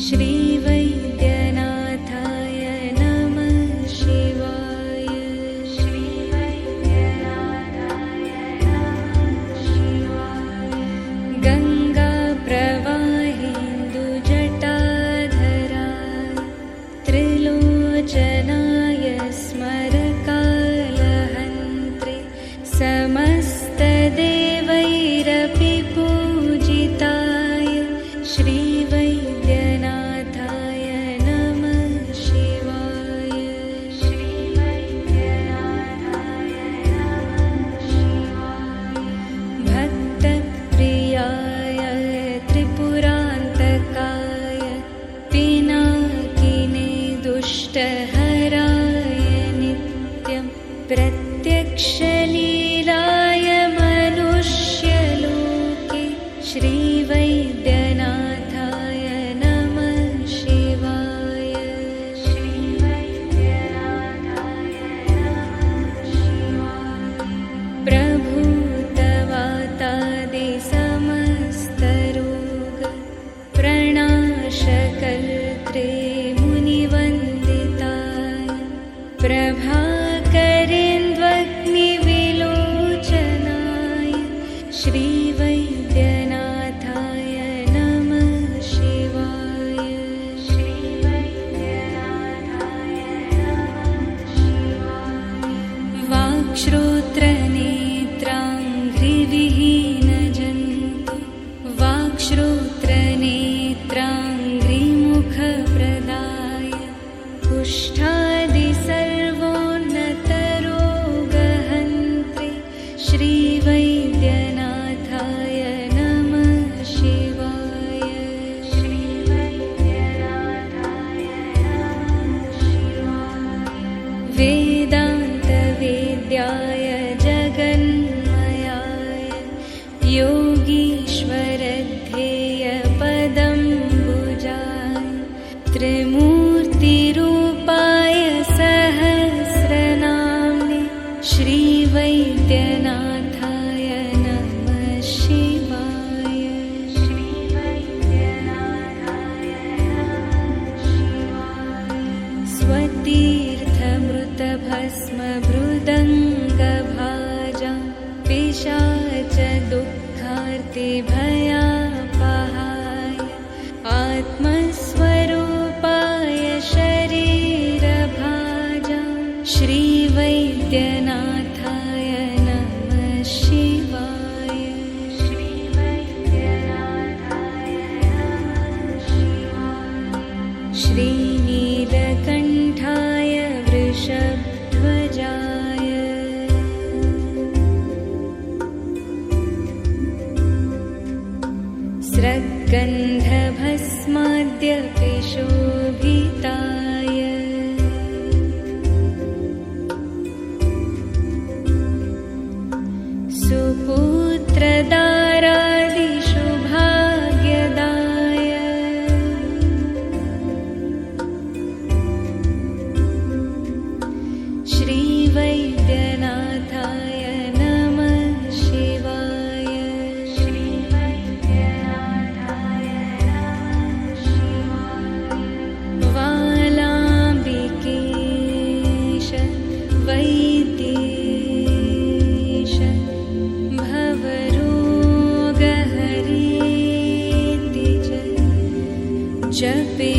श्रीवैद्यनाथाय नमः शिवाय। श्रीवैद्यनाथाय नमः शिवाय। गङ्गाप्रवाहेन्दुजटाधराय त्रिलोचनाय स्मरकालहन्त्रे समस्तदेवैरपि पूजिताय श्रीवैद्यनाथाय नमः शिवाय। श्रीवैद्यनाथाय नमः शिवाय। भक्तप्रियाय त्रिपुरान्तकाय पिनाकिने दुष्टहराय नित्यं प्रत्यक्षलीलाय मनुष्यलोके श्रीवैद्यनाथाय नमः शिवाय। श्रीवैद्यनाथाय नमः शिवाय। प्रभूतवातादि समस्तरोग प्रणाशकर्त्रे मुनिवन्दिताय प्रभाकरेन्द्वग्निविलोचनाय श्रीवैद्यनाथाय नमः शिवाय। श्रीवैद्यनाथाय नमः शिवाय। वाक्श्रोत्रनेत्राङ्घ्रिविहीनजन्तु वाक्श्रोत्रनेत्राङ्घ्रिमुखप्रदाय कुष्ठादिसर्वोन्नतरोगहन्त्रे श्रीवैद्यनाथाय नमः शिवाय। श्रीवैद्यनाथाय नमः शिवाय। वेदान्तवेद्याय जगन्मयाय योगीश्वरध्येयपदम्बुजाय त्रिमूर्तिरूपाय सहस्रनाम्ने श्रीवैद्यनाथाय नमः शिवाय। श्रीवैद्यनाथाय नमः शिवाय। स्वतीर्थमृतभस्मभृदङ्गभाजा पिशाचदुःखार्तिभयापहाय आत्मस्वरूपाय शरीरभाजा श्रीवैद्यनाथाय नमः शिवाय। श्रीवैद्यनाथाय नमः शिवाय। श्रीनीलकण्ठाय वृषभध्वजाय स्रग्गन्धभस्माद्यपि शोभिताय सुपुत्रदारादिशुभाग्यदाय श्रीवैद्यनाथाय नमः शिवाय। श्रीवैद्यनाथाय नमः शिवाय। वालाम्बिकेश वैद्येश भवरोगहरेति च जपे